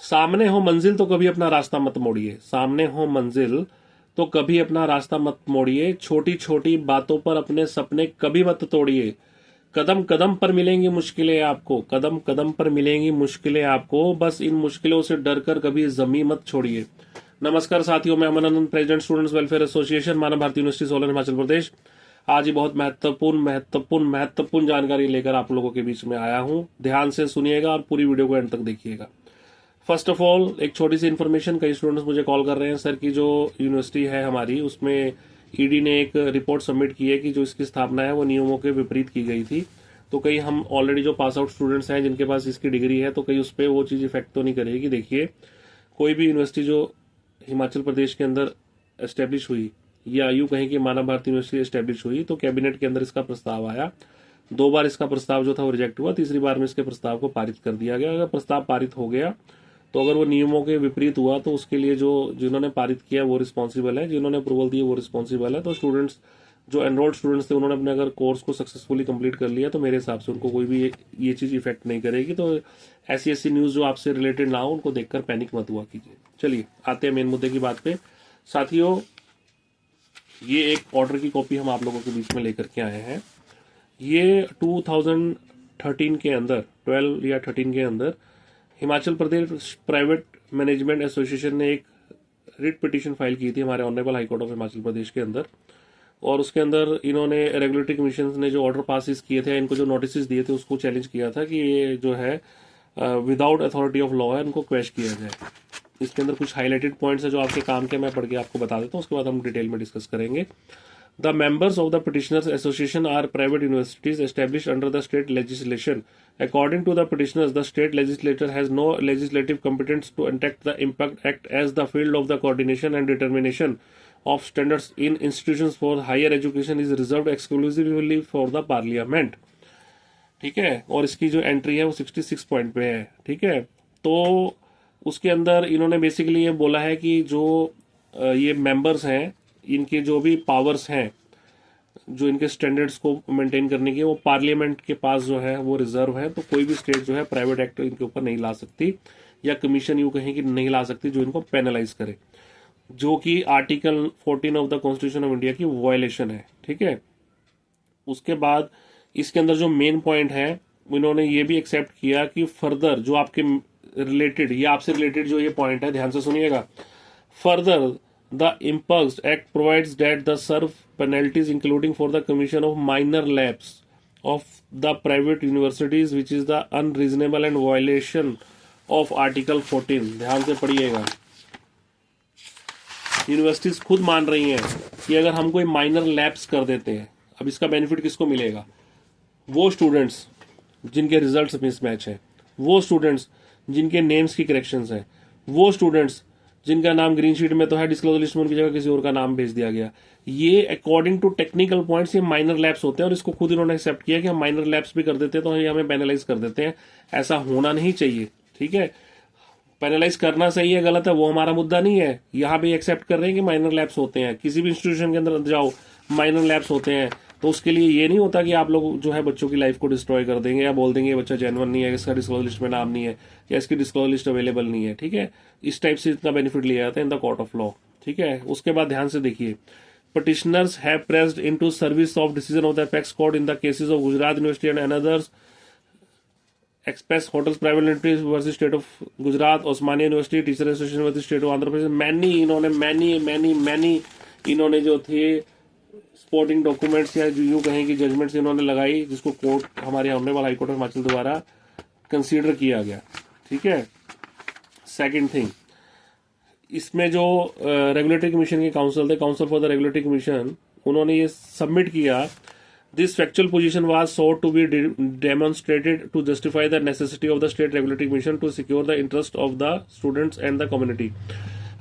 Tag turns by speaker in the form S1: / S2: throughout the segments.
S1: सामने हो मंजिल तो कभी अपना रास्ता मत मोड़िए, सामने हो मंजिल तो कभी अपना रास्ता मत मोड़िए, छोटी छोटी बातों पर अपने सपने कभी मत तोड़िए। कदम कदम पर मिलेंगी मुश्किलें आपको, कदम कदम पर मिलेंगी मुश्किलें आपको, बस इन मुश्किलों से डर कर कभी जमीन मत छोड़िए। नमस्कार साथियों, मैं अमन, प्रेसिडेंट स्टूडेंट्स वेलफेयर एसोसिएशन, मानव भारती यूनिवर्सिटी सोलन, हिमाचल प्रदेश। आज ही बहुत महत्वपूर्ण जानकारी लेकर आप लोगों के बीच में आया हूं। ध्यान से सुनिएगा और पूरी वीडियो को एंड तक देखिएगा। फर्स्ट ऑफ ऑल एक छोटी सी इन्फॉर्मेशन, कई स्टूडेंट्स मुझे कॉल कर रहे हैं सर की जो यूनिवर्सिटी है हमारी, उसमें ईडी ने एक रिपोर्ट सबमिट की है कि जो इसकी स्थापना है वो नियमों के विपरीत की गई थी। तो कई हम ऑलरेडी जो पास आउट स्टूडेंट्स हैं जिनके पास इसकी डिग्री है, तो कई उस पर वो चीज़ इफेक्ट तो नहीं करेगी। देखिए, कोई भी यूनिवर्सिटी जो हिमाचल प्रदेश के अंदर एस्टेब्लिश हुई, या यूँ कहें कि मानव भारती यूनिवर्सिटी एस्टेब्लिश हुई, तो कैबिनेट के अंदर इसका प्रस्ताव आया। 2 बार इसका प्रस्ताव जो था वो रिजेक्ट हुआ, तीसरी बार में इसके प्रस्ताव को पारित कर दिया गया। अगर प्रस्ताव पारित हो गया तो अगर वो नियमों के विपरीत हुआ तो उसके लिए जो जिन्होंने पारित किया वो रिस्पॉन्सिबल है, जिन्होंने अप्रूवल दिए वो रिस्पॉन्सिबल है। तो स्टूडेंट्स जो एनरोल्ड स्टूडेंट्स थे उन्होंने अपने अगर कोर्स को सक्सेसफुली कंप्लीट कर लिया तो मेरे हिसाब से उनको कोई भी ये चीज़ इफेक्ट नहीं करेगी। तो ऐसी न्यूज़ जो आपसे रिलेटेड ना हो उनको देखकर पैनिक मत हुआ कीजिए। चलिए आते हैं मेन मुद्दे की बात पे। साथियों, ये एक ऑर्डर की कॉपी हम आप लोगों के बीच में लेकर के आए हैं। ये 2013 के अंदर, 12 या 13 के अंदर Himachal Pradesh private management association ने एक रिट पिटीशन फाइल की थी हमारे honourable high court of Himachal Pradesh के अंदर। और उसके अंदर इन्होंने रेगुलेटरी कमीशन ने जो ऑर्डर पासिस किए थे, इनको जो नोटिस दिए थे, उसको चैलेंज किया था कि ये जो है विदाउट अथॉरिटी ऑफ लॉ है, इनको क्वेश किया जाए। इसके अंदर कुछ हाईलाइटेड पॉइंट्स है जो आपके काम के, मैं पढ़ के आपको बता देता हूँ, उसके बाद हम डिटेल में डिस्कस करेंगे। The members of the Petitioners Association are private universities established under the state legislation. According to the petitioners, the state legislature has no legislative competence to enact the Impact Act, as the field of the coordination and determination of standards in institutions for higher education is reserved exclusively for the parliament. ठीक है, और इसकी जो entry है वो 66 point पे है। ठीक है, तो उसके अंदर इन्होंने बेसिकली ये बोला है कि जो ये मेंबर्स हैं, इनके जो भी पावर्स हैं, जो इनके स्टैंडर्ड्स को मेंटेन करने के, वो पार्लियामेंट के पास जो है वो रिजर्व है। तो कोई भी स्टेट जो है प्राइवेट एक्ट इनके ऊपर नहीं ला सकती, या कमीशन यूं कहें कि नहीं ला सकती जो इनको पेनलाइज करे, जो कि article 14 of the constitution of India की वायलेशन है। ठीक है, उसके बाद इसके अंदर जो मेन पॉइंट है, इन्होंने ये भी एक्सेप्ट किया कि फर्दर जो आपके रिलेटेड, ये आपसे रिलेटेड जो ये पॉइंट है, ध्यान से सुनिएगा। Further the Impulse Act provides that the serve penalties including for the commission of minor lapse of the private universities which is the unreasonable and violation of Article 14। ध्यान से पढ़िएगा, यूनिवर्सिटीज खुद मान रही हैं कि अगर हम कोई माइनर लैप्स कर देते हैं, अब इसका बेनिफिट किसको मिलेगा? वो स्टूडेंट्स जिनके रिजल्ट्स मिसमैच है, वो स्टूडेंट्स जिनके नेम्स की करेक्शंस हैं, वो स्टूडेंट्स जिनका नाम ग्रीन शीट में तो है, डिस्क्लोजर लिस्ट में उनकी जगह किसी और का नाम भेज दिया गया। ये अकॉर्डिंग टू टेक्निकल पॉइंट्स ये माइनर लैप्स होते हैं, और इसको खुद इन्होंने एक्सेप्ट किया कि हम माइनर लैप्स भी कर देते हैं तो ये हमें पेनलाइज कर देते हैं। ऐसा होना नहीं चाहिए। ठीक है, पेनलाइज करना सही है गलत है वो हमारा मुद्दा नहीं है। यहाँ पे एक्सेप्ट कर रहे हैं कि माइनर लैप्स होते हैं, किसी भी इंस्टीट्यूशन के अंदर जाओ माइनर लैप्स होते हैं, तो उसके लिए ये नहीं होता कि आप लोग जो है बच्चों की लाइफ को डिस्ट्रॉय कर देंगे या बोल देंगे ये बच्चा जेन्युइन नहीं है, इसका डिस्क्लोजर लिस्ट में नाम नहीं है, या इसकी डिस्क्लोजर लिस्ट अवेलेबल नहीं है। ठीक है, इस टाइप से इतना बेनिफिट लिया जाता है in the court of law. ठीक है, उसके बाद ध्यान से देखिए, petitioners have pressed into service of decision of the apex court in the cases of Gujarat University and others, Express Hotels Private Limited versus State of Gujarat, Osmania University, Teacher Association versus State of Andhra Pradesh। Many इन्होंने जो थे sporting documents या यूं कहें कि judgements इन्होंने लगाई, जिसको कोर्ट, हमारे honourable high court of Himachal द्वारा कंसीडर किया गया। ठीक है, सेकंड थिंग, इसमें जो रेगुलेटरी कमीशन के काउंसिल थे, council for the regulatory commission, उन्होंने ये सबमिट किया, this factual position was sought to be demonstrated to justify the necessity of the state regulatory commission to secure the interest of the students and the community।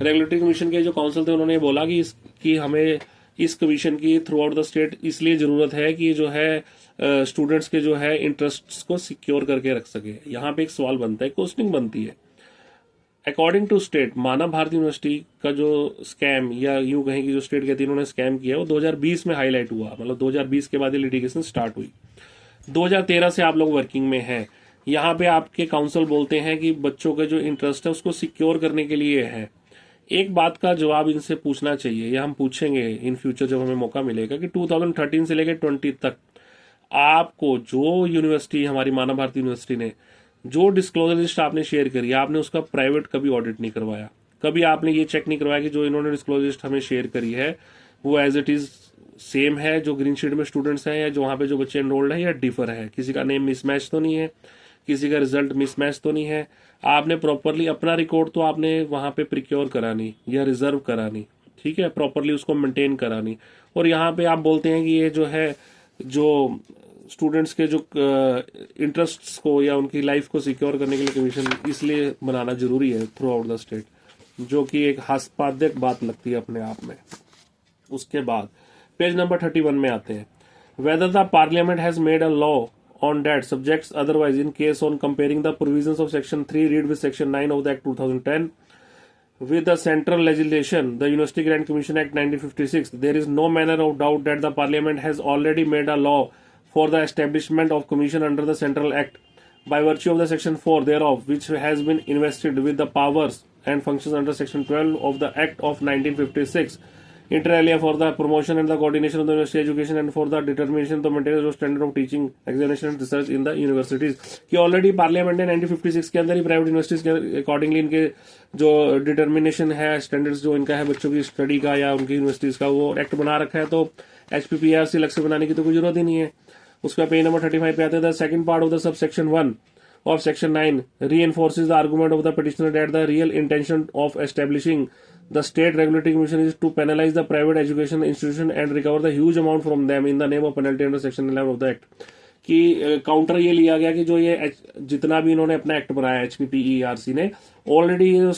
S1: Regulatory commission के जो council थे उन्होंने बोला कि हमें इस commission की through out the state इसलिए जरूरत है कि जो है स्टूडेंट्स के जो है इंटरेस्ट्स को सिक्योर करके रख सके। यहाँ पे एक सवाल बनता है, क्वेश्चनिंग बनती है। According to state, Manav Bharati university का जो स्कैम, या यूं कहें कि जो स्टेट कहती है इन्होंने स्कैम किया, वो 2020 में हाईलाइट हुआ। मतलब 2020 के बाद ये लिटिगेशन स्टार्ट हुई। 2013 से आप लोग वर्किंग में हैं। यहाँ पे आपके काउंसिल बोलते हैं कि बच्चों के जो इंटरेस्ट है उसको सिक्योर करने के लिए है। एक बात का जवाब इनसे पूछना चाहिए, या हम पूछेंगे इन फ्यूचर जब हमें मौका मिलेगा, कि 2013 से लेकर 20 तक आपको जो यूनिवर्सिटी, हमारी मानव भारती यूनिवर्सिटी ने जो डिस्क्लोजर लिस्ट आपने शेयर करी, आपने उसका प्राइवेट कभी ऑडिट नहीं करवाया। कभी आपने ये चेक नहीं करवाया कि जो इन्होंने डिस्क्लोजर लिस्ट हमें शेयर करी है वो एज इट इज सेम है जो ग्रीन शीट में स्टूडेंट्स हैं, या जो वहाँ पे जो बच्चे एनरोल्ड है, या डिफर है, किसी का नेम मिसमैच तो नहीं है, किसी का रिजल्ट मिसमैच तो नहीं है। आपने प्रॉपरली अपना रिकॉर्ड तो आपने वहाँ पे प्रिक्योर करानी या रिजर्व करानी, ठीक है, प्रॉपरली उसको मेंटेन करानी। और यहाँ पे आप बोलते हैं कि ये जो है, जो स्टूडेंट्स के जो इंटरेस्ट्स को या उनकी लाइफ को सिक्योर करने के लिए कमीशन इसलिए बनाना जरूरी है थ्रू आउट द स्टेट, जो कि एक हास्यास्पद बात लगती है अपने आप में। उसके बाद पेज नंबर 31 में आते हैं, whether the parliament has made a law on that subjects otherwise in case on comparing the provisions of section 3 read with section 9 of the act 2010 with the central legislation, the University Grant Commission Act 1956, there is no manner of doubt that the parliament has already made a law for the establishment of commission under the central act by virtue of the section 4 thereof, which has been invested with the powers and functions under section 12 of the act of 1956 inter alia for the promotion and the coordination of the university education and for the determination to maintain the standard of teaching, examination and research in the universities। कि already parliament ने 1956 के अंदर ही private universities के accordingly इनके जो determination है, standards जो इनका है बच्चों की स्टडी का या उनकी यूनिवर्सिटीज का, वो एक्ट बना रखा है। तो HPPRC अलग से बनाने की तो कोई जरूरत ही नहीं है। उसका पेज नंबर 35 पे आते हैं, second part of the sub section 1 of section 9 reinforces the argument of the petitioner that the real intention of establishing the state regulatory commission is to penalize the private education institution and recover the huge amount from them in the name of penalty under section 11 of the act। कि counter ये लिया गया कि जो ये जितना भी इन्होंने अपना एक्ट बनाया HPPERC ने, ऑलरेडी ये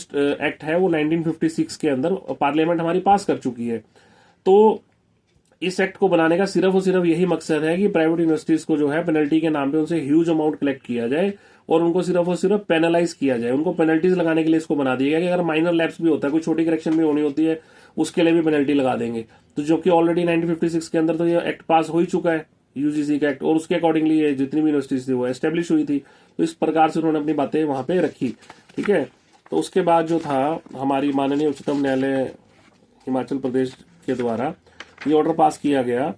S1: एक्ट है वो 1956 के अंदर पार्लियामेंट हमारी पास कर चुकी है। तो इस एक्ट को बनाने का सिर्फ और सिर्फ यही मकसद है कि प्राइवेट यूनिवर्सिटीज को जो है पेनल्टी के नाम पे उनसे ह्यूज अमाउंट कलेक्ट किया जाए और उनको सिर्फ और सिर्फ पेनलाइज किया जाए। उनको पेनल्टीज लगाने के लिए इसको बना दिया गया कि अगर माइनर लैप्स भी होता है, कोई छोटी करेक्शन भी होनी होती है, उसके लिए भी पेनल्टी लगा देंगे। तो जो कि ऑलरेडी 1956 के अंदर तो ये एक्ट पास हो ही चुका है, UGC का एक्ट, और उसके अकॉर्डिंगली ये जितनी भी यूनिवर्सिटीज थी वो एस्टेब्लिश हुई थी। तो इस प्रकार से उन्होंने अपनी बातें वहां पे रखी, ठीक है। तो उसके बाद जो था, हमारी माननीय उच्चतम न्यायालय हिमाचल प्रदेश के द्वारा ये ऑर्डर पास किया गया।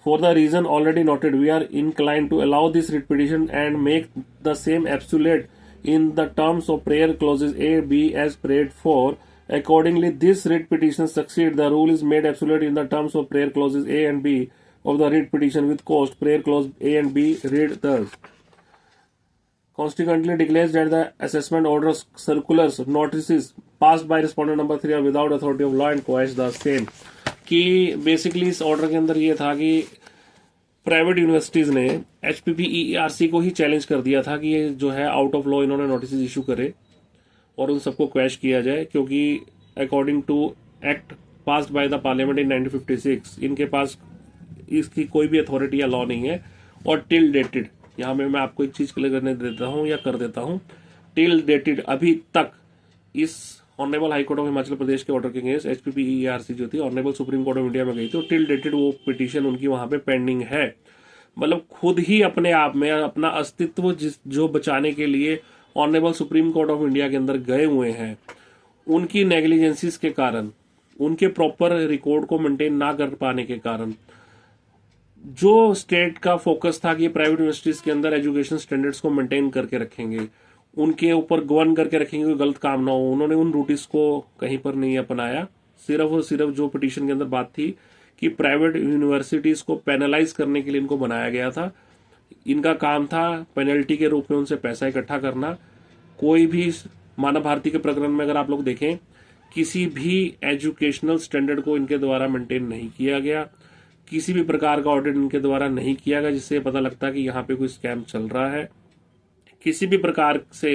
S1: For the reason already noted, we are inclined to allow this writ petition and make the same absolute in the terms of prayer clauses A, B as prayed for. Accordingly, this writ petition succeed. The rule is made absolute in the terms of prayer clauses A and B of the writ petition with cost. Prayer clause A and B read thus. Consequently declares that the assessment orders, circulars, notices passed by respondent number 3 are without authority of law and quash the same। कि basically इस order के अंदर ये था कि private universities ने HPPERC को ही challenge कर दिया था कि ये जो है आउट ऑफ लॉ इन्होंने नोटिस इशू करे और उन सबको क्वैश किया जाए, क्योंकि according to act passed by the parliament in 1956 इनके पास इसकी कोई भी अथॉरिटी या लॉ नहीं है। और टिल डेटेड, यहाँ में मैं आपको एक चीज क्लियर करने देता हूँ या कर देता हूँ, टिल डेटेड अभी तक इस honourable high court of Himachal Pradesh के ऑर्डर के अगेंस्ट HPPERC जो थी honourable supreme court of India में गई थी, और टिल डेटेड वो पिटीशन उनकी वहां पे पेंडिंग है। मतलब खुद ही अपने आप में अपना अस्तित्व जो बचाने के लिए honourable supreme court of India के अंदर गए हुए हैं, उनकी नेग्लिजेंसीज के कारण, उनके प्रॉपर रिकॉर्ड को मेंटेन ना कर पाने के कारण, जो स्टेट का फोकस था कि प्राइवेट यूनिवर्सिटीज के अंदर एजुकेशन स्टैंडर्ड्स को मेंटेन करके रखेंगे, उनके ऊपर गवर्न करके रखेंगे, कोई गलत काम ना हो, उन्होंने उन रूटीज को कहीं पर नहीं अपनाया। सिर्फ और सिर्फ जो पिटीशन के अंदर बात थी कि प्राइवेट यूनिवर्सिटीज को पेनलाइज करने के लिए इनको बनाया गया था। इनका काम था पेनल्टी के रूप में उनसे पैसा इकट्ठा करना। कोई भी मानव भारती के प्रकरण में अगर आप लोग देखें, किसी भी एजुकेशनल स्टैंडर्ड को इनके द्वारा मेंटेन नहीं किया गया, किसी भी प्रकार का ऑडिट इनके द्वारा नहीं किया गया जिससे पता लगता कि यहाँ पे कोई स्कैम चल रहा है। किसी भी प्रकार से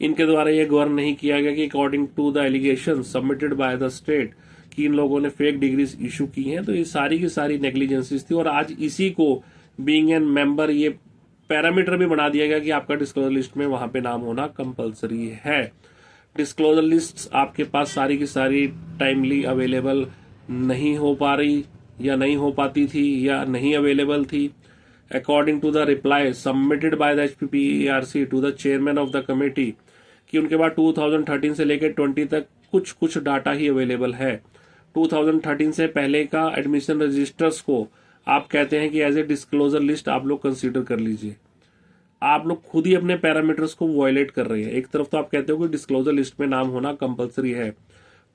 S1: इनके द्वारा यह गवर्न नहीं किया गया कि according to the allegation submitted by the state कि इन लोगों ने फेक डिग्रीज इशू की हैं। तो ये सारी की सारी नेग्लिजेंसीज थी, और आज इसी को बीइंग एन मेंबर ये पैरामीटर भी बना दिया गया कि आपका डिस्क्लोजर लिस्ट में वहां पे नाम होना कंपलसरी है। डिस्क्लोजर लिस्ट आपके पास सारी की सारी टाइमली अवेलेबल नहीं हो पा रही, या नहीं हो पाती थी, या नहीं अवेलेबल थी, according to the reply submitted by the HPPERC to the chairman of the committee, कि उनके बाद 2013 से लेकर 20 तक कुछ कुछ डाटा ही अवेलेबल है। 2013 से पहले का एडमिशन रजिस्टर्स को आप कहते हैं कि एज ए डिस्क्लोजर लिस्ट आप लोग कंसीडर कर लीजिए। आप लोग खुद ही अपने पैरामीटर्स को वायलेट कर रहे हैं। एक तरफ तो आप कहते हो कि डिस्क्लोजर लिस्ट में नाम होना कंपलसरी है,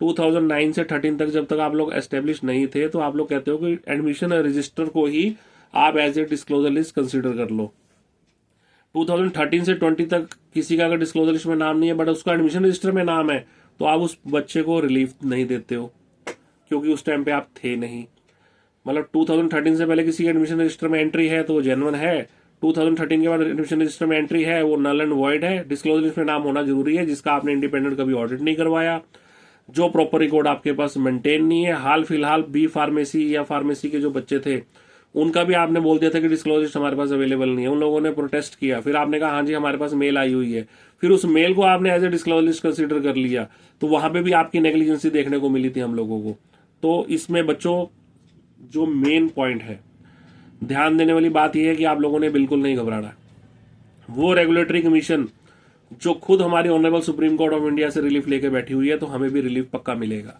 S1: 2009 से 13 तक जब तक आप लोग एस्टेब्लिश नहीं थे तो आप लोग कहते हो कि एडमिशन रजिस्टर को ही आप as a disclosure list consider कर लो। 2013 से 20 तक किसी का अगर डिस्क्लोजर लिस्ट में नाम नहीं है बट उसका एडमिशन रजिस्टर में नाम है तो आप उस बच्चे को रिलीफ नहीं देते हो, क्योंकि उस टाइम पे आप थे नहीं। मतलब 2013 से पहले किसी के एडमिशन रजिस्टर में एंट्री है तो वो जेन्युइन है, 2013 के बाद एडमिशन रजिस्टर में एंट्री है वो नल एंड वॉइड है। डिस्क्लोजर लिस्ट में नाम होना जरूरी है जिसका आपने इंडिपेंडेंट कभी ऑडिट नहीं करवाया, जो प्रॉपर रिकॉर्ड आपके पास मेंटेन नहीं है। हाल फिलहाल बी फार्मेसी या फार्मेसी के जो बच्चे थे उनका भी आपने बोल दिया था कि डिस्क्लोजर लिस्ट हमारे पास अवेलेबल नहीं है, उन लोगों ने प्रोटेस्ट किया, फिर आपने कहा हाँ जी हमारे पास मेल आई हुई है, फिर उस मेल को आपने as a disclosure list consider कर लिया, तो वहां पे भी आपकी नेग्लिजेंसी देखने को मिली थी हम लोगों को। तो इसमें बच्चों जो मेन पॉइंट है ध्यान देने वाली बात यह है कि आप लोगों ने बिल्कुल नहीं घबराना। वो रेगुलेटरी कमीशन जो खुद हमारी honourable supreme court of India से रिलीफ लेके बैठी हुई है तो हमें भी रिलीफ पक्का मिलेगा।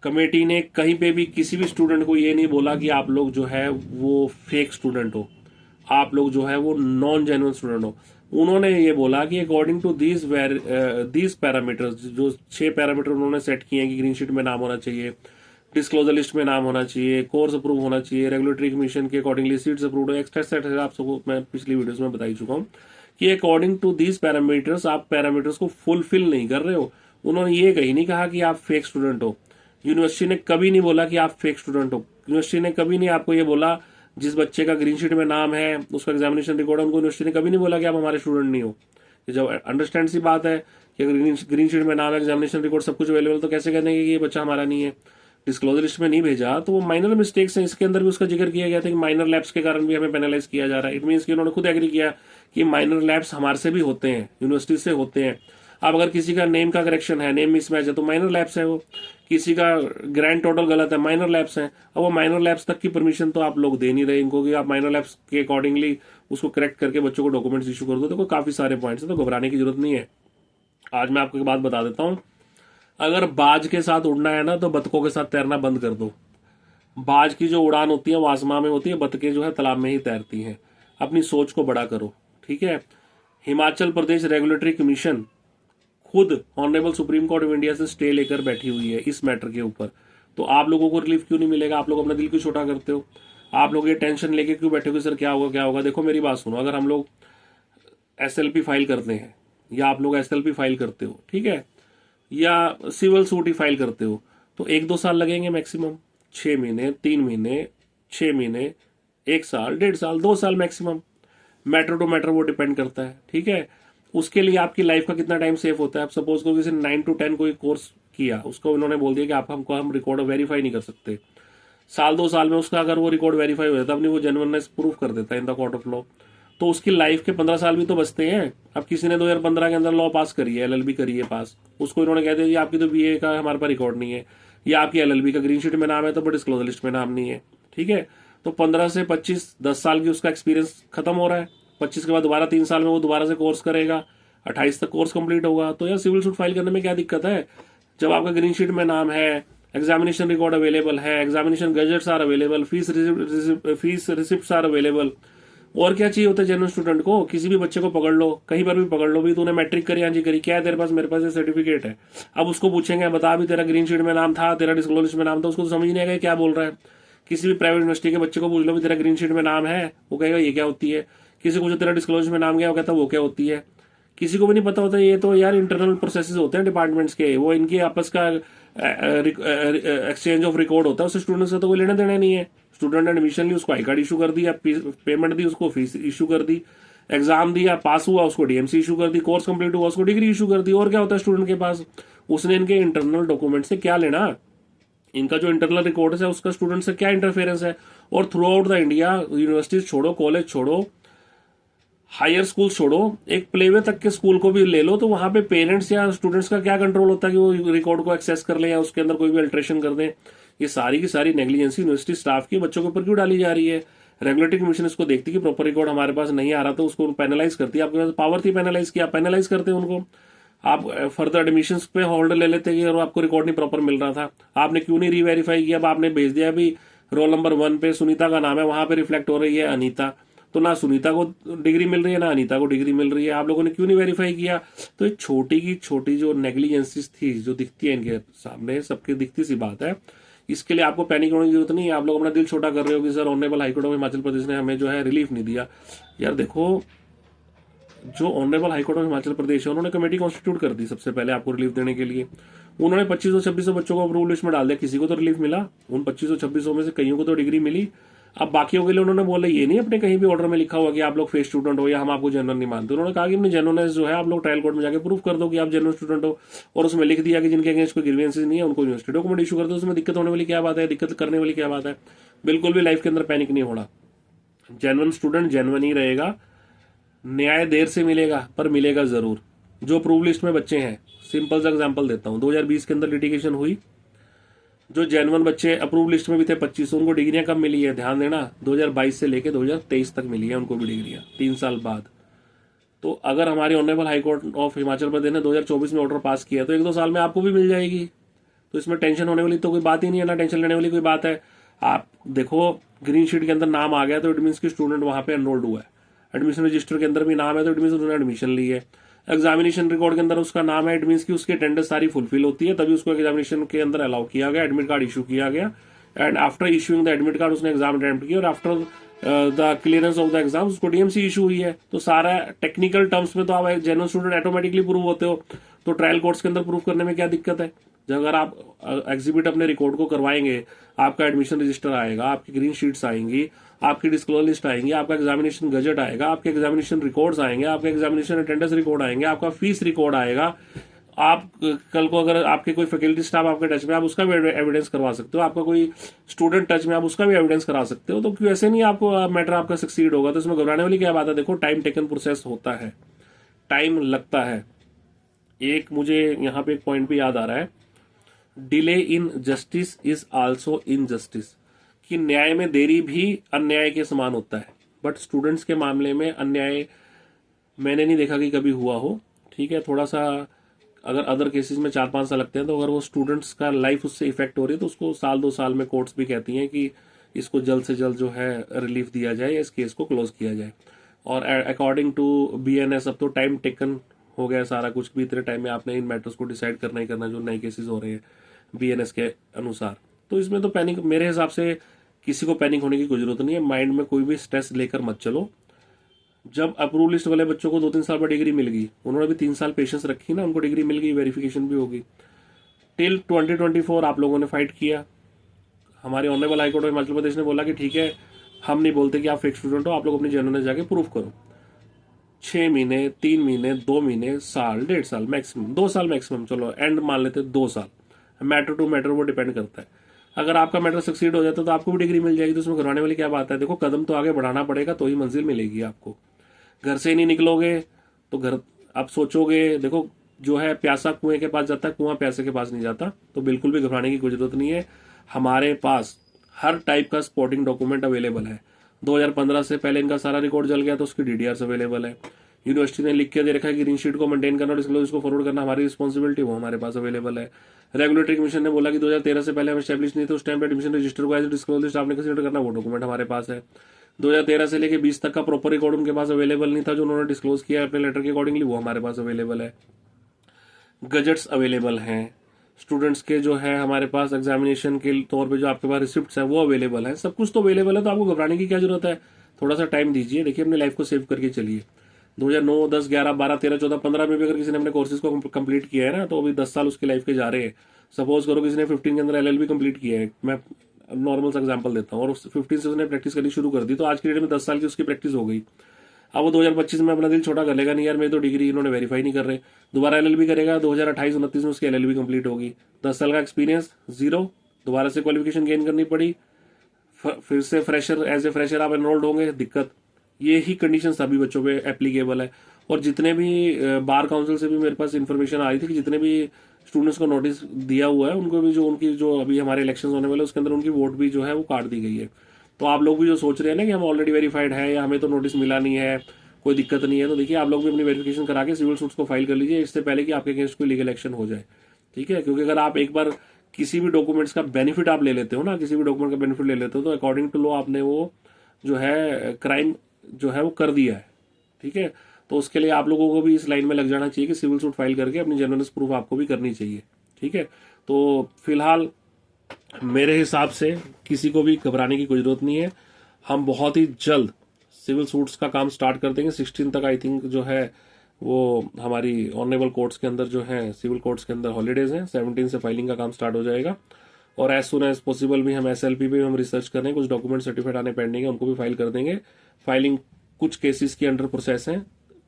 S1: कमेटी ने कहीं पे भी किसी भी स्टूडेंट को ये नहीं बोला कि आप लोग जो है वो फेक स्टूडेंट हो, आप लोग जो है वो नॉन जेन्युइन स्टूडेंट हो। उन्होंने ये बोला कि अकॉर्डिंग टू दीज पैरामीटर्स, जो 6 पैरामीटर उन्होंने सेट किए हैं कि ग्रीन शीट में नाम होना चाहिए, डिस्क्लोजर लिस्ट में नाम होना चाहिए, कोर्स अप्रूव होना चाहिए, रेगुलेटरी कमीशन के अकॉर्डिंगली सीट्स अप्रूव्ड, एक्स्ट्रा आप सबको मैं पिछली वीडियोस में बताई चुका हूँ कि अकॉर्डिंग टू दीज पैरामीटर्स आप पैरामीटर्स को फुलफिल नहीं कर रहे हो। उन्होंने ये कहीं नहीं कहा कि आप फेक स्टूडेंट हो, यूनिवर्सिटी ने कभी नहीं बोला कि आप फेक स्टूडेंट हो, यूनिवर्सिटी ने कभी नहीं आपको ये बोला जिस बच्चे का ग्रीन शीट में नाम है उसका एग्जामिनेशन रिकॉर्ड है उनको यूनिवर्सिटी ने कभी नहीं बोला कि आप हमारे स्टूडेंट नहीं हो। ये जब अंडरस्टैंड सी बात है कि अगर ग्रीन शीट में नाम है, एग्जामिनेशन रिकॉर्ड सब कुछ अवेलेबल, तो कैसे कहते हैं कि ये बच्चा हमारा नहीं है, डिस्क्लोजर लिस्ट में नहीं भेजा, तो वो माइनर मिस्टेक्स हैं। इसके अंदर भी उसका जिक्र किया गया था कि माइनर लैब्स के कारण भी हमें पेनलाइज किया जा रहा है। इट मीन्स कि उन्होंने खुद एग्री किया कि माइनर लैब्स हमारे से भी होते हैं, यूनिवर्सिटी से होते हैं। अब अगर किसी का नेम का करेक्शन है, नेम मिसमैच है तो माइनर लैब्स है, वो किसी का ग्रैंड टोटल गलत है, माइनर लैब्स है। अब वो माइनर लैब्स तक की परमिशन तो आप लोग दे नहीं रहे इनको कि आप माइनर लैब्स के अकॉर्डिंगली उसको करेक्ट करके बच्चों को डॉक्यूमेंट्स इशू कर दो। तो काफी सारे पॉइंट्स हैं, तो घबराने की जरूरत नहीं है। आज मैं आपको एक बात बता देता हूं, अगर बाज के साथ उड़ना है ना तो बतखों के साथ तैरना बंद कर दो। बाज की जो उड़ान होती है वो आसमां में होती है, बतखें जो है तालाब में ही तैरती हैं। अपनी सोच को बड़ा करो, ठीक है। हिमाचल प्रदेश रेगुलेटरी कमीशन खुद honourable supreme court of India से स्टे लेकर बैठी हुई है इस मैटर के ऊपर, तो आप लोगों को रिलीफ क्यों नहीं मिलेगा? आप लोग अपना दिल क्यों छोटा करते हो? आप लोग ये टेंशन लेके क्यों बैठे हो सर क्या होगा क्या होगा? देखो मेरी बात सुनो, अगर हम लोग SLP फाइल करते हैं या आप लोग SLP फाइल करते हो, ठीक है, या सिविल सूट ही फाइल करते हो, तो 1-2 साल लगेंगे मैक्सिमम, 6 महीने, 3 महीने, 6 महीने, 1 साल, 1.5 साल, 2 साल मैक्सिमम। मैटर टू मैटर वो डिपेंड करता है, ठीक है। उसके लिए आपकी लाइफ का कितना टाइम सेव होता है? आप सपोज करो किसी 9 to 10 कोई कोर्स किया, उसको उन्होंने बोल दिया कि आप हमको हम रिकॉर्ड वेरीफाई नहीं कर सकते, 1-2 साल में उसका अगर वो रिकॉर्ड वेरीफाई हो जाता है, अपनी वो जेन्युइननेस प्रूफ कर देता है in the court of law, तो उसकी लाइफ के 15 साल भी तो बचते हैं। अब किसी ने 2015 के अंदर लॉ पास करी है, LLB करी है पास, उसको इन्होंने कह दिया कि आपकी तो BA का हमारे पास रिकॉर्ड नहीं है, या आपकी LLB का ग्रीन शीट में नाम है तो बट डिस्क्लोजर लिस्ट में नाम नहीं है, ठीक है। तो 15 से 25, 10 साल की उसका एक्सपीरियंस खत्म हो रहा है। 25 के बाद दोबारा 3 साल में वो दोबारा से कोर्स करेगा, 28 तक कोर्स कंप्लीट होगा। तो यार सिविल सूट फाइल करने में क्या दिक्कत है? जब आपका ग्रीन शीट में नाम है, एग्जामिनेशन रिकॉर्ड अवेलेबल है, examination gazettes are available, fees receipts are available, और क्या चाहिए होता है जेन्युइन स्टूडेंट को? किसी भी बच्चे को पकड़ लो, कहीं पर भी पकड़ लो, भी तूने मैट्रिक करी, हाँ जी करी, क्या है तेरे पास? मेरे पास ये सर्टिफिकेट है। अब उसको पूछेंगे बता भी तेरा ग्रीन शीट में नाम था, तेरा डिस्क्लोजर लिस्ट में नाम था, उसको तो समझ नहीं आएगा क्या बोल रहा है। किसी भी प्राइवेट यूनिवर्सिटी के बच्चे को पूछ लो भी तेरा ग्रीन शीट में नाम है, वो कहेगा ये क्या होती है। किसी को जो तेरा डिस्क्लोजर में नाम गया वो कहता है वो क्या होती है। किसी को भी नहीं पता होता। ये तो यार इंटरनल प्रोसेसेस होते हैं डिपार्टमेंट्स के, वो इनके आपस का एक्सचेंज ऑफ रिकॉर्ड होता है, उससे स्टूडेंट्स से तो कोई लेना देना नहीं है। स्टूडेंट ने एडमिशन ली, उसको आई कार्ड इशू कर दिया, पेमेंट दी, उसको फीस इशू कर दी, एग्जाम दिया, पास हुआ, उसको DMC इशू कर दी, कोर्स कंप्लीट हुआ, उसको डिग्री इशू कर दी। और क्या होता है स्टूडेंट के पास? उसने इनके इंटरनल डॉक्यूमेंट से क्या लेना? इनका जो इंटरनल रिकॉर्ड है उसका स्टूडेंट से क्या इंटरफेरेंस है? और through out the India, universities छोड़ो, कॉलेज छोड़ो, हायर स्कूल छोड़ो, एक प्लेवे तक के स्कूल को भी ले लो, तो वहां पे पेरेंट्स या स्टूडेंट्स का क्या कंट्रोल होता है कि वो रिकॉर्ड को एक्सेस कर ले या उसके अंदर कोई भी अल्ट्रेशन कर दें? ये सारी की सारी नेग्लिजेंसी यूनिवर्सिटी स्टाफ की बच्चों के ऊपर क्यों डाली जा रही है? रेगुलेटरी कमीशन इसको देखती कि प्रॉपर रिकॉर्ड हमारे पास नहीं आ रहा तो उसको पेनलाइज करती है। आपके पास पावर थी पेनलाइज की, आप पेनलाइज करते हैं उनको। आप फर्दर एडमिशंस पे होल्ड ले लेते कि और आपको रिकॉर्ड नहीं प्रॉपर मिल रहा था, आपने क्यों नहीं रीवेरीफाई किया। अब आपने भेज दिया अभी रोल नंबर 1 पे सुनीता का नाम है, वहां पे रिफ्लेक्ट हो रही है अनीता, तो ना सुनीता को डिग्री मिल रही है ना अनीता को डिग्री मिल रही है, आप लोगों ने क्यों नहीं वेरीफाई किया। तो ये छोटी की छोटी जो नेग्लिजेंसीज थी जो दिखती है इनके सामने, सबकी दिखती सी बात है। इसके लिए आपको पैनिक होने की जरूरत नहीं है। आप लोग अपना दिल छोटा कर रहे हो कि sir honourable high court of Himachal Pradesh ने हमें जो है रिलीफ नहीं दिया। यार देखो, जो ऑनरेबल हाईकोर्ट ऑफ हिमाचल प्रदेश है उन्होंने कमेटी कॉन्स्टिट्यूट कर दी सबसे पहले आपको रिलीफ देने के लिए। उन्होंने 2500-2600 बच्चों को अप्रूवल लिस्ट में डाल दिया, किसी को तो रिलीफ मिला, उन 2500-2600 में से कईयों को तो डिग्री मिली। अब बाकियों के लिए उन्होंने बोला ये नहीं अपने कहीं भी ऑर्डर में लिखा हुआ कि आप लोग फेक स्टूडेंट हो या हम आपको जेन्युइन नहीं मानते। उन्होंने कहा कि अपनी जेन्युइननेस जो है आप लोग ट्रायल कोर्ट में जाकर प्रूफ कर दो कि आप जेन्युइन स्टूडेंट हो, और उसमें लिख दिया कि जिनके अगेंस्ट कोई ग्रीवेंसेस नहीं है उनको यूनिवर्सिटी डॉक्यूमेंट इशू कर दो। उसमें दिक्कत होने वाली क्या बात है, दिक्कत करने वाली क्या बात है। बिल्कुल भी लाइफ के अंदर पैनिक नहीं होना। जेन्युइन स्टूडेंट जेन्युइन ही रहेगा, न्याय देर से मिलेगा पर मिलेगा जरूर। जो अप्रूव लिस्ट में बच्चे हैं, सिंपल सा एग्जांपल देता हूं, 2020 के अंदर लिटिगेशन हुई, जो जेन्युइन बच्चे अप्रूव लिस्ट में भी थे 2500, उनको डिग्रियां कब मिली है ध्यान देना, 2022 से लेकर 2023 तक मिली है उनको भी डिग्रियां, 3 साल बाद। तो अगर हमारी honourable high court of Himachal Pradesh ने 2024 में ऑर्डर पास किया तो 1-2 साल में आपको भी मिल जाएगी। तो इसमें टेंशन होने वाली तो कोई बात ही नहीं है, ना टेंशन लेने वाली कोई बात है। आप देखो ग्रीन शीट के अंदर नाम आ गया तो इट मीन्स की स्टूडेंट वहां पे एनरोल्ड हुआ है, एडमिशन रजिस्टर के अंदर भी नाम है तो इट मीन्स उसने एडमिशन ली है। एग्जामिनेशन रिकॉर्ड के अंदर उसका नाम है, इट मीन्स की उसकी अटेंडेंस सारी फुलफिल होती है, तभी उसको एग्जामिनेशन के अंदर अलाउ किया गया, एडमिट कार्ड इशू किया गया। And after issuing the admit card उसने एग्जाम अटेम्प्ट किया और after the clearance of the exam उसको डीएमसी इशू हुई है। तो सारा टेक्निकल टर्म्स में तो आप जेन्युइन स्टूडेंट ऑटोमेटिकली प्रूव होते हो। तो ट्रायल कोर्ट्स के अंदर प्रूव करने में क्या दिक्कत है। जब अगर आप एग्जिबिट अपने रिकॉर्ड को करवाएंगे, आपका एडमिशन रजिस्टर आएगा, आपकी ग्रीन शीट्स आएंगी, आपकी डिस्क्लोजर लिस्ट आएंगी, आपका एग्जामिनेशन गजट आएगा, आपके एग्जामिनेशन रिकॉर्ड्स आएंगे, आपके एग्जामिनेशन अटेंडेंस रिकॉर्ड आएंगे, आपका फीस रिकॉर्ड आएगा। आप कल को अगर आपके कोई फैकल्टी स्टाफ आपके टच में, आप उसका भी एविडेंस करवा सकते हो, आपका कोई स्टूडेंट टच में, आप उसका भी एविडेंस करा सकते हो। तो क्यों ऐसे नहीं आपको मैटर आपका सक्सीड होगा। तो इसमें घबराने वाली क्या बात है। देखो टाइम टेकन प्रोसेस होता है, टाइम लगता है। एक मुझे यहाँ पे एक पॉइंट भी याद आ रहा है, delay in justice is also injustice, कि न्याय में देरी भी अन्याय के समान होता है। बट स्टूडेंट्स के मामले में अन्याय मैंने नहीं देखा कि कभी हुआ हो। ठीक है, थोड़ा सा अगर अदर केसेस में 4-5 साल लगते हैं, तो अगर वो स्टूडेंट्स का लाइफ उससे इफेक्ट हो रही है तो उसको 1-2 साल में कोर्ट्स भी कहती हैं कि इसको जल्द से जल्द जो है रिलीफ दिया जाए या इस केस को क्लोज किया जाए। और अकॉर्डिंग टू बीएनएस अब तो टाइम टेकन हो गया सारा कुछ भी, इतने टाइम में आपने इन मैटर्स को डिसाइड करना ही करना जो नए केसेस हो रहे हैं बीएनएस के अनुसार। तो इसमें तो पैनिक मेरे हिसाब से किसी को पैनिक होने की कोई जरूरत नहीं है। माइंड में कोई भी स्ट्रेस लेकर मत चलो। जब अप्रूव लिस्ट वाले बच्चों को 2-3 साल बाद डिग्री मिल गई, उन्होंने भी 3 साल पेशेंस रखी ना, उनको डिग्री मिल गई, वेरिफिकेशन भी होगी। टिल 2024 आप लोगों ने फाइट किया। हमारे honourable high court of Himachal Pradesh ने बोला कि ठीक है, हम नहीं बोलते कि आप फेक स्टूडेंट हो, आप लोग अपनी जेन्युइननेस जाके प्रूफ करो। 6 महीने, 3 महीने, 2 महीने, साल, 1.5 साल मैक्सिमम, 2 साल मैक्सिमम, चलो एंड मान लेते 2 साल, मैटर टू मैटर वो डिपेंड करता है। अगर आपका मैटर सक्सीड हो जाता है तो आपको भी डिग्री मिल जाएगी। तो उसमें घबराने वाली क्या बात है। देखो कदम तो आगे बढ़ाना पड़ेगा तो ही मंजिल मिलेगी आपको। घर से नहीं निकलोगे तो घर आप सोचोगे, देखो जो है प्यासा कुएं के पास जाता है, कुआं प्यासे के पास नहीं जाता। तो बिल्कुल भी घबराने की कोई जरूरत नहीं है। हमारे पास हर टाइप का सपोर्टिंग डॉक्यूमेंट अवेलेबल है। 2015 से पहले इनका सारा रिकॉर्ड जल गया तो उसकी डीडीआर अवेलेबल है। यूनिवर्सिटी ने लिख के दे रखा है कि ग्रीन शीट को मेंटेन करना और इसको फॉरवर्ड करना हमारी रिस्पॉन्सिबिलिटी, वो हमारे पास अवेलेबल है। रेगुलेटरी कमीशन ने बोला कि 2013 से पहले हम एस्टैब्लिश नहीं थे, उस टाइम पे एडमिशन रजिस्टर को एज डिस्क्लोज लिस्ट आपने कंसीडर करना, वो डॉक्यूमेंट हमारे पास है। 2013 से लेके 20 तक का प्रॉपर रिकॉर्ड उनके पास अवेलेबल नहीं था, जो उन्होंने डिस्क्लोज किया अपने लेटर के अकॉर्डिंगली, वो हमारे पास अवेलेबल है। गजट्स अवेलेबल हैं स्टूडेंट्स के, जो है हमारे पास एग्जामिनेशन के तौर पे जो आपके पास रिसिप्ट्स हैं वो अवेलेबल है। सब कुछ तो अवेलेबल है, तो आपको घबराने की क्या जरूरत है। थोड़ा सा टाइम दीजिए, देखिए अपनी लाइफ को सेव करके चलिए। 2009, 10, 11, 12, 13, 14, 15 में भी अगर किसी ने अपने कोर्सेज को कंप्लीट किया है ना, तो अभी 10 साल उसकी लाइफ के जा रहे हैं। सपोज करो किसी ने 15 के अंदर एलएलबी कंप्लीट किया है, मैं नॉर्मल सा एग्जांपल देता हूँ, और 15 से उसने प्रैक्टिस करनी शुरू कर दी, तो आज की डेट में 10 साल की उसकी प्रैक्टिस हो गई। अब वो 2025 में अपना दिल छोटा कर लेगा, नहीं यार मेरी तो डिग्री इन्होंने वेरीफाई नहीं कर रहे, दोबारा एलएलबी करेगा, 2028-29 में उसकी एलएलबी कंप्लीट होगी। 10 साल का एक्सपीरियंस जीरो, दोबारा से क्वालिफिकेशन गेन करनी पड़ी, फिर से फ्रेशर एज ए फ्रेशर आप एनरोल्ड होंगे, दिक्कत। ये ही कंडीशन सभी बच्चों पे एप्लीकेबल है। और जितने भी बार काउंसिल से भी मेरे पास इन्फॉर्मेशन आ रही थी कि जितने भी स्टूडेंट्स को नोटिस दिया हुआ है, उनको भी जो उनकी जो अभी हमारे इलेक्शन होने वाले उसके अंदर उनकी वोट भी जो है वो काट दी गई है। तो आप लोग भी जो सोच रहे हैं ना कि हम ऑलरेडी वेरीफाइड है या हमें तो नोटिस मिला नहीं है, कोई दिक्कत नहीं है, तो देखिए आप लोग भी अपनी वेरिफिकेशन करा के सिविल सूट्स को फाइल कर लीजिए इससे पहले कि आपके अगेंस्ट कोई लीगल एक्शन हो जाए। ठीक है, क्योंकि अगर आप एक बार किसी भी डॉक्यूमेंट्स का बेनिफिट आप ले लेते हो ना, किसी भी डॉक्यूमेंट का बेनिफिट ले लेते हो, तो अकॉर्डिंग टू लॉ आपने वो जो है क्राइम जो है वो कर दिया है। ठीक है, तो उसके लिए आप लोगों को भी इस लाइन में लग जाना चाहिए कि सिविल सूट फाइल करके अपनी जेन्युइननेस प्रूफ आपको भी करनी चाहिए। ठीक है, तो फिलहाल मेरे हिसाब से किसी को भी घबराने की कोई जरूरत नहीं है। हम बहुत ही जल्द सिविल सूट्स का काम स्टार्ट कर देंगे। 16 तक आई थिंक जो है वो हमारी ऑनरेबल कोर्ट्स के अंदर जो है सिविल कोर्ट्स के अंदर हॉलीडेज हैं। 17 से फाइलिंग का काम स्टार्ट हो जाएगा और एज सुन एज पॉसिबल भी हम एसएलपी पे हम रिसर्च कर रहे हैं, कुछ डॉक्यूमेंट सर्टिफाइड आने पेंडिंग है, उनको भी फाइल कर देंगे। फाइलिंग कुछ केसेस की अंडर प्रोसेस है,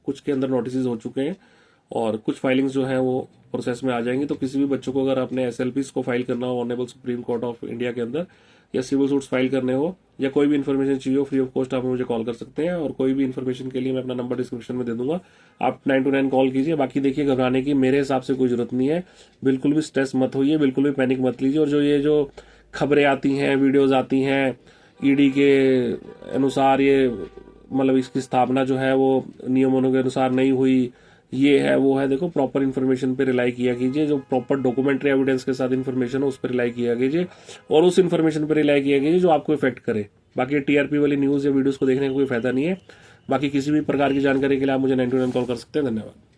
S1: कुछ के अंदर नोटिस हो चुके हैं और कुछ फाइलिंग्स जो है वो प्रोसेस में आ जाएंगी। तो किसी भी बच्चों को अगर अपने एसएलपीस को फाइल करना हो honourable supreme court of India के अंदर या सिविल सूट्स फाइल करने हो या कोई भी इन्फॉर्मेशन चाहिए हो, फ्री ऑफ कॉस्ट आप मुझे कॉल कर सकते हैं और कोई भी इन्फॉर्मेशन के लिए मैं अपना नंबर डिस्क्रिप्शन में दे दूंगा, आप 929 कॉल कीजिए। बाकी देखिए घबराने की मेरे हिसाब से कोई जरूरत नहीं है, बिल्कुल भी स्ट्रेस मत होइए, बिल्कुल भी पैनिक मत लीजिए। और जो खबरें आती हैं, वीडियोज आती हैं ईडी के अनुसार, ये मतलब इसकी स्थापना जो है वो नियमों के अनुसार नहीं हुई, ये है वो है, देखो प्रॉपर इन्फॉर्मेशन पे रिलाई किया कीजिए, जो प्रॉपर डॉक्यूमेंट्री एविडेंस के साथ इन्फॉर्मेशन है उस पर रिलाई किया कीजिए और उस इन्फॉर्मेशन पे रिलाई किया कीजिए जो आपको इफेक्ट करे। बाकी टीआरपी वाली न्यूज़ या वीडियोस को देखने का कोई फायदा नहीं है। बाकी किसी भी प्रकार की जानकारी के लिए आप मुझे 929 कॉल कर सकते हैं। धन्यवाद।